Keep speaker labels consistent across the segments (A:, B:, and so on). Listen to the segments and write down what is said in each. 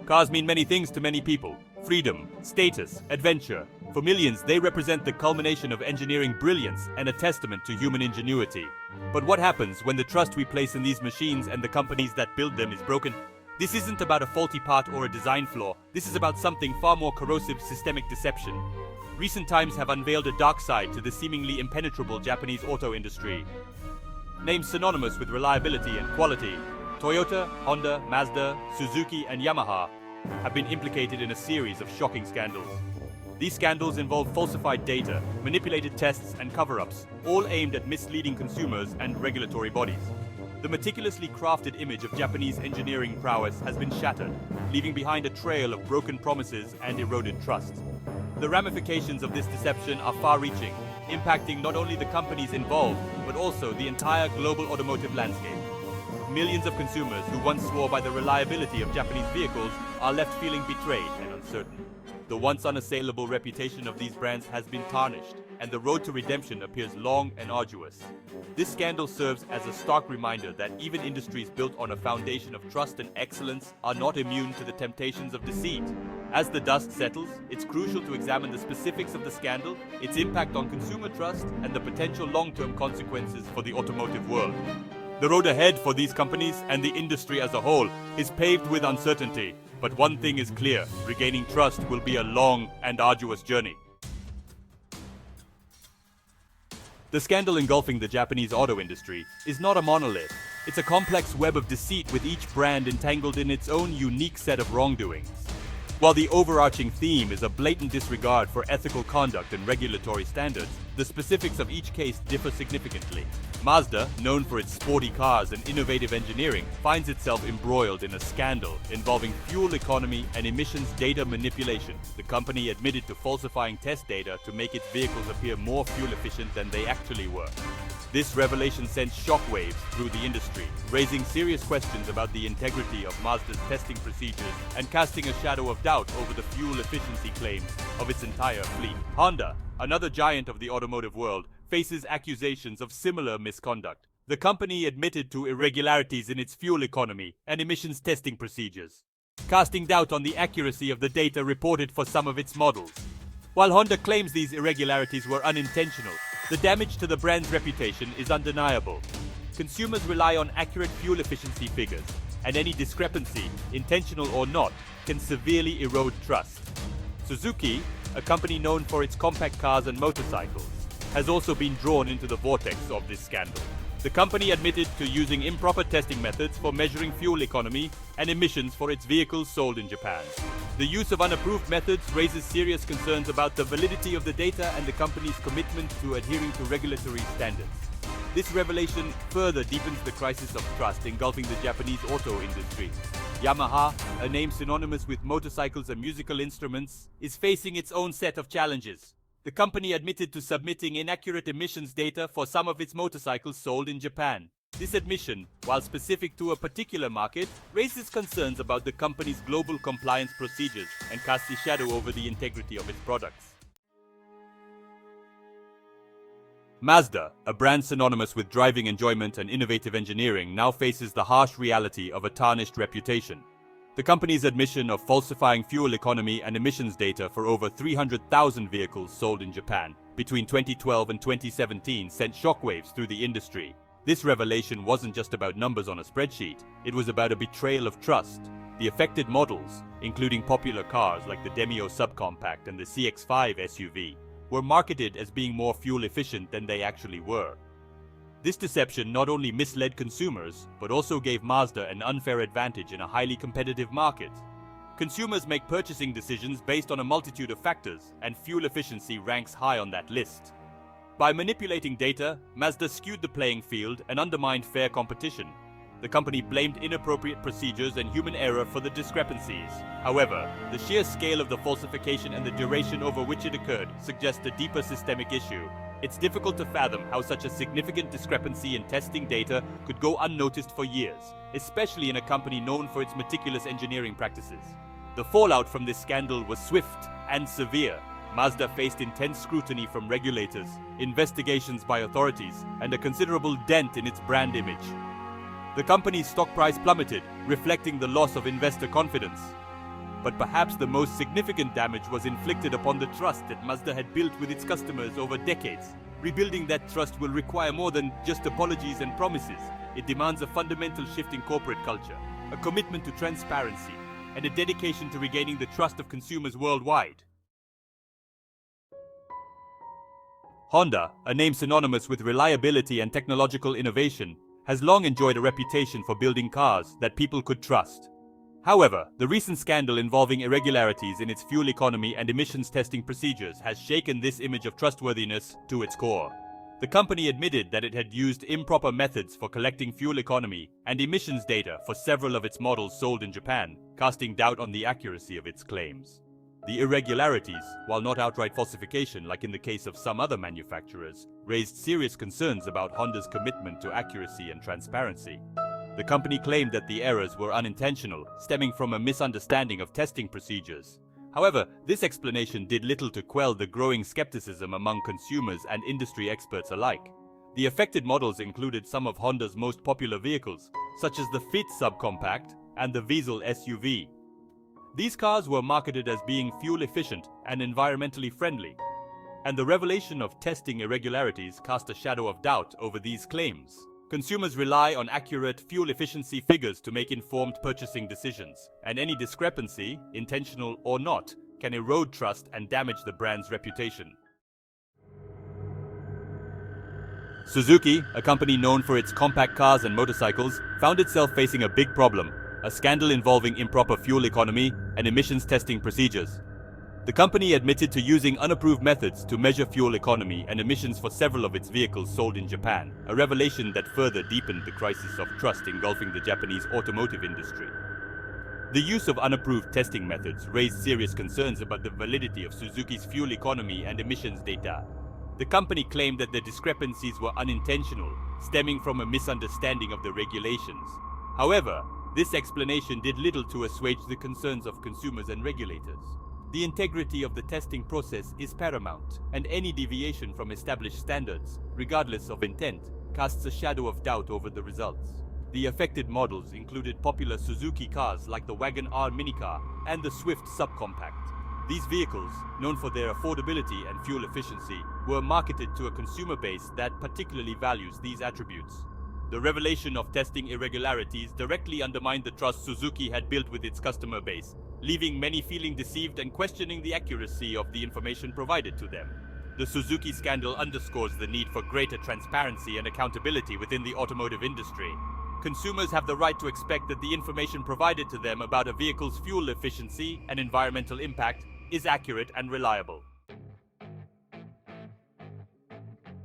A: Cars mean many things to many people. Freedom, status, adventure. For millions, they represent the culmination of engineering brilliance and a testament to human ingenuity. But what happens when the trust we place in these machines and the companies that build them is broken? This isn't about a faulty part or a design flaw. This is about something far more corrosive: systemic deception. Recent times have unveiled a dark side to the seemingly impenetrable Japanese auto industry. Names synonymous with reliability and quality, Toyota, Honda, Mazda, Suzuki, and Yamaha have been implicated in a series of shocking scandals. These scandals involve falsified data, manipulated tests, and cover-ups, all aimed at misleading consumers and regulatory bodies. The meticulously crafted image of Japanese engineering prowess has been shattered, leaving behind a trail of broken promises and eroded trust. The ramifications of this deception are far-reaching, impacting not only the companies involved, but also the entire global automotive landscape. Millions of consumers who once swore by the reliability of Japanese vehicles are left feeling betrayed and uncertain. The once unassailable reputation of these brands has been tarnished, and the road to redemption appears long and arduous. This scandal serves as a stark reminder that even industries built on a foundation of trust and excellence are not immune to the temptations of deceit. As the dust settles, it's crucial to examine the specifics of the scandal, its impact on consumer trust, and the potential long-term consequences for the automotive world. The road ahead for these companies and the industry as a whole is paved with uncertainty. But one thing is clear: regaining trust will be a long and arduous journey. The scandal engulfing the Japanese auto industry is not a monolith. It's a complex web of deceit, with each brand entangled in its own unique set of wrongdoings. While the overarching theme is a blatant disregard for ethical conduct and regulatory standards, the specifics of each case differ significantly. Mazda, known for its sporty cars and innovative engineering, finds itself embroiled in a scandal involving fuel economy and emissions data manipulation. The company admitted to falsifying test data to make its vehicles appear more fuel efficient than they actually were. This revelation sent shockwaves through the industry, raising serious questions about the integrity of Mazda's testing procedures and casting a shadow of doubt over the fuel efficiency claims of its entire fleet. Honda, another giant of the automotive world, faces accusations of similar misconduct. The company admitted to irregularities in its fuel economy and emissions testing procedures, casting doubt on the accuracy of the data reported for some of its models. While Honda claims these irregularities were unintentional, the damage to the brand's reputation is undeniable. Consumers rely on accurate fuel efficiency figures, and any discrepancy, intentional or not, can severely erode trust. Suzuki, a company known for its compact cars and motorcycles, has also been drawn into the vortex of this scandal. The company admitted to using improper testing methods for measuring fuel economy and emissions for its vehicles sold in Japan. The use of unapproved methods raises serious concerns about the validity of the data and the company's commitment to adhering to regulatory standards. This revelation further deepens the crisis of trust engulfing the Japanese auto industry. Yamaha, a name synonymous with motorcycles and musical instruments, is facing its own set of challenges. The company admitted to submitting inaccurate emissions data for some of its motorcycles sold in Japan. This admission, while specific to a particular market, raises concerns about the company's global compliance procedures and casts a shadow over the integrity of its products. Mazda, a brand synonymous with driving enjoyment and innovative engineering, now faces the harsh reality of a tarnished reputation. The company's admission of falsifying fuel economy and emissions data for over 300,000 vehicles sold in Japan between 2012 and 2017 sent shockwaves through the industry. This revelation wasn't just about numbers on a spreadsheet, it was about a betrayal of trust. The affected models, including popular cars like the Demio subcompact and the CX-5 SUV, were marketed as being more fuel efficient than they actually were. This deception not only misled consumers, but also gave Mazda an unfair advantage in a highly competitive market. Consumers make purchasing decisions based on a multitude of factors, and fuel efficiency ranks high on that list. By manipulating data, Mazda skewed the playing field and undermined fair competition. The company blamed inappropriate procedures and human error for the discrepancies. However, the sheer scale of the falsification and the duration over which it occurred suggest a deeper systemic issue. It's difficult to fathom how such a significant discrepancy in testing data could go unnoticed for years, especially in a company known for its meticulous engineering practices. The fallout from this scandal was swift and severe. Mazda faced intense scrutiny from regulators, investigations by authorities, and a considerable dent in its brand image. The company's stock price plummeted, reflecting the loss of investor confidence. but perhaps the most significant damage was inflicted upon the trust that Mazda had built with its customers over decades. Rebuilding that trust will require more than just apologies and promises. It demands a fundamental shift in corporate culture, a commitment to transparency, and a dedication to regaining the trust of consumers worldwide. Honda, a name synonymous with reliability and technological innovation, has long enjoyed a reputation for building cars that people could trust. However, the recent scandal involving irregularities in its fuel economy and emissions testing procedures has shaken this image of trustworthiness to its core. The company admitted that it had used improper methods for collecting fuel economy and emissions data for several of its models sold in Japan, casting doubt on the accuracy of its claims. The irregularities, while not outright falsification like in the case of some other manufacturers, raised serious concerns about Honda's commitment to accuracy and transparency. The company claimed that the errors were unintentional, stemming from a misunderstanding of testing procedures. However, this explanation did little to quell the growing skepticism among consumers and industry experts alike. The affected models included some of Honda's most popular vehicles, such as the Fit subcompact and the Vezel SUV. These cars were marketed as being fuel-efficient and environmentally friendly, and the revelation of testing irregularities cast a shadow of doubt over these claims. Consumers rely on accurate fuel efficiency figures to make informed purchasing decisions, and any discrepancy, intentional or not, can erode trust and damage the brand's reputation. Suzuki, a company known for its compact cars and motorcycles, found itself facing a big problem: a scandal involving improper fuel economy and emissions testing procedures. The company admitted to using unapproved methods to measure fuel economy and emissions for several of its vehicles sold in Japan, a revelation that further deepened the crisis of trust engulfing the Japanese automotive industry. The use of unapproved testing methods raised serious concerns about the validity of Suzuki's fuel economy and emissions data. The company claimed that the discrepancies were unintentional, stemming from a misunderstanding of the regulations. However, this explanation did little to assuage the concerns of consumers and regulators. The integrity of the testing process is paramount, and any deviation from established standards, regardless of intent, casts a shadow of doubt over the results. The affected models included popular Suzuki cars like the Wagon R minicar and the Swift subcompact. These vehicles, known for their affordability and fuel efficiency, were marketed to a consumer base that particularly values these attributes. The revelation of testing irregularities directly undermined the trust Suzuki had built with its customer base, leaving many feeling deceived and questioning the accuracy of the information provided to them. The Suzuki scandal underscores the need for greater transparency and accountability within the automotive industry. Consumers have the right to expect that the information provided to them about a vehicle's fuel efficiency and environmental impact is accurate and reliable.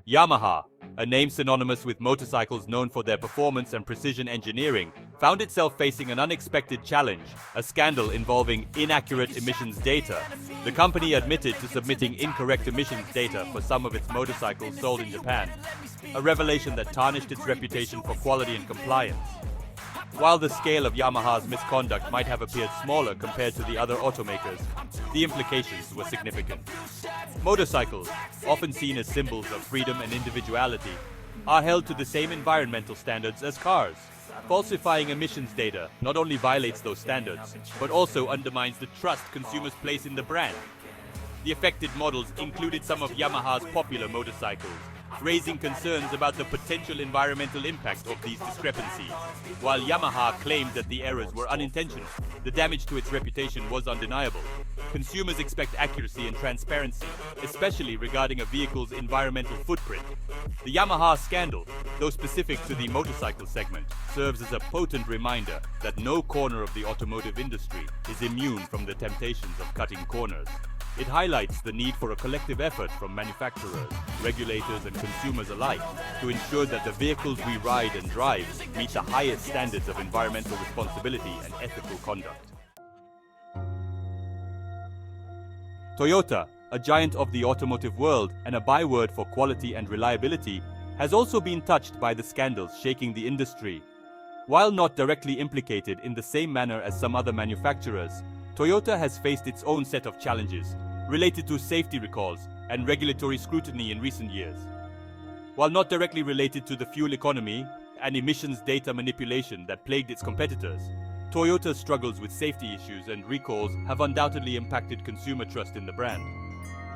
A: Yamaha, a name synonymous with motorcycles known for their performance and precision engineering, found itself facing an unexpected challenge: a scandal involving inaccurate emissions data. The company admitted to submitting incorrect emissions data for some of its motorcycles sold in Japan, a revelation that tarnished its reputation for quality and compliance. While the scale of Yamaha's misconduct might have appeared smaller compared to the other automakers, the implications were significant. Motorcycles, often seen as symbols of freedom and individuality, are held to the same environmental standards as cars. Falsifying emissions data not only violates those standards, but also undermines the trust consumers place in the brand. The affected models included some of Yamaha's popular motorcycles, raising concerns about the potential environmental impact of these discrepancies. While Yamaha claimed that the errors were unintentional, the damage to its reputation was undeniable. Consumers expect accuracy and transparency, especially regarding a vehicle's environmental footprint. The Yamaha scandal, though specific to the motorcycle segment, serves as a potent reminder that no corner of the automotive industry is immune from the temptations of cutting corners. It highlights the need for a collective effort from manufacturers, regulators, and consumers alike to ensure that the vehicles we ride and drive meet the highest standards of environmental responsibility and ethical conduct. Toyota, a giant of the automotive world and a byword for quality and reliability, has also been touched by the scandals shaking the industry. While not directly implicated in the same manner as some other manufacturers, Toyota has faced its own set of challenges related to safety recalls and regulatory scrutiny in recent years. While not directly related to the fuel economy and emissions data manipulation that plagued its competitors, Toyota's struggles with safety issues and recalls have undoubtedly impacted consumer trust in the brand.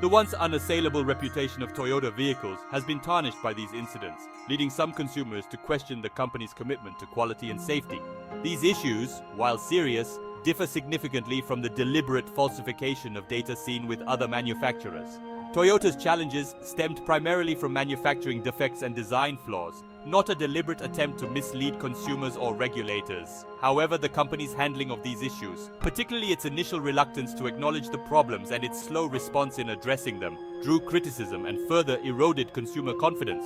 A: The once unassailable reputation of Toyota vehicles has been tarnished by these incidents, leading some consumers to question the company's commitment to quality and safety. These issues, while serious, differ significantly from the deliberate falsification of data seen with other manufacturers. Toyota's challenges stemmed primarily from manufacturing defects and design flaws, not a deliberate attempt to mislead consumers or regulators. However, the company's handling of these issues, particularly its initial reluctance to acknowledge the problems and its slow response in addressing them, drew criticism and further eroded consumer confidence.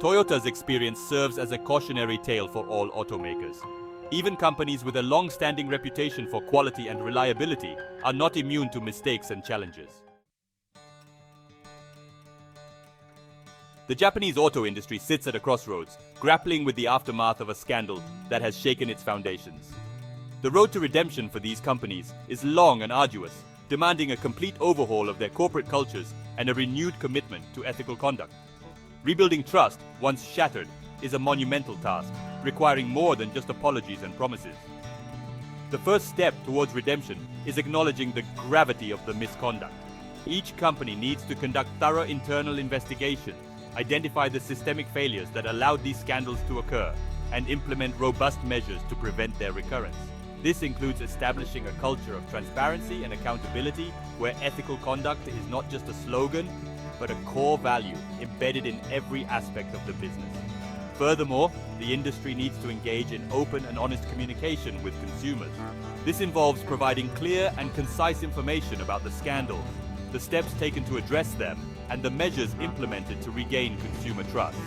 A: Toyota's experience serves as a cautionary tale for all automakers. Even companies with a long-standing reputation for quality and reliability are not immune to mistakes and challenges. The Japanese auto industry sits at a crossroads, grappling with the aftermath of a scandal that has shaken its foundations. The road to redemption for these companies is long and arduous, demanding a complete overhaul of their corporate cultures and a renewed commitment to ethical conduct. Rebuilding trust, once shattered, is a monumental task, requiring more than just apologies and promises. The first step towards redemption is acknowledging the gravity of the misconduct. Each company needs to conduct thorough internal investigations, identify the systemic failures that allowed these scandals to occur, and implement robust measures to prevent their recurrence. This includes establishing a culture of transparency and accountability where ethical conduct is not just a slogan, but a core value embedded in every aspect of the business. Furthermore, the industry needs to engage in open and honest communication with consumers. This involves providing clear and concise information about the scandals, the steps taken to address them, and the measures implemented to regain consumer trust.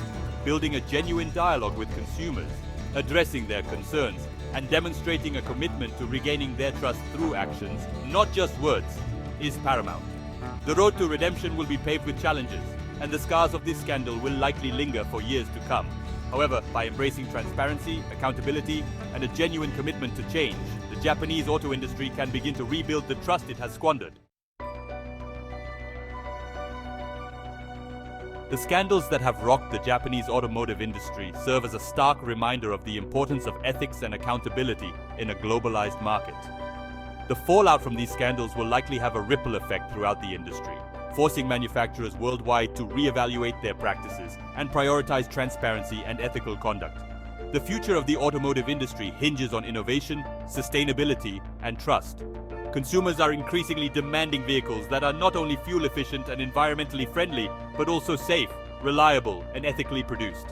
A: Building a genuine dialogue with consumers, addressing their concerns, and demonstrating a commitment to regaining their trust through actions, not just words, is paramount. The road to redemption will be paved with challenges, and the scars of this scandal will likely linger for years to come. However, by embracing transparency, accountability, and a genuine commitment to change, the Japanese auto industry can begin to rebuild the trust it has squandered. The scandals that have rocked the Japanese automotive industry serve as a stark reminder of the importance of ethics and accountability in a globalized market. The fallout from these scandals will likely have a ripple effect throughout the industry, forcing manufacturers worldwide to reevaluate their practices and prioritize transparency and ethical conduct. The future of the automotive industry hinges on innovation, sustainability, and trust. Consumers are increasingly demanding vehicles that are not only fuel efficient and environmentally friendly, but also safe, reliable, and ethically produced.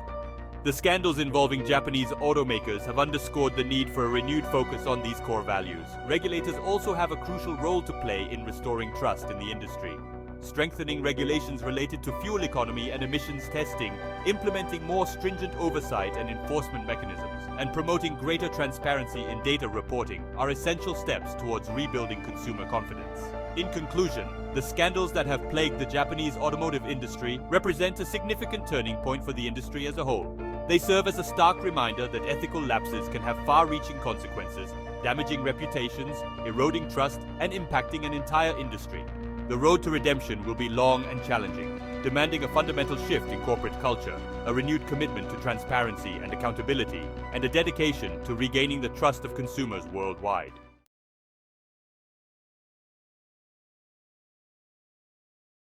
A: The scandals involving Japanese automakers have underscored the need for a renewed focus on these core values. Regulators also have a crucial role to play in restoring trust in the industry. Strengthening regulations related to fuel economy and emissions testing, implementing more stringent oversight and enforcement mechanisms, and promoting greater transparency in data reporting are essential steps towards rebuilding consumer confidence. In conclusion, the scandals that have plagued the Japanese automotive industry represent a significant turning point for the industry as a whole. They serve as a stark reminder that ethical lapses can have far-reaching consequences, damaging reputations, eroding trust, and impacting an entire industry. The road to redemption will be long and challenging, demanding a fundamental shift in corporate culture, a renewed commitment to transparency and accountability, and a dedication to regaining the trust of consumers worldwide.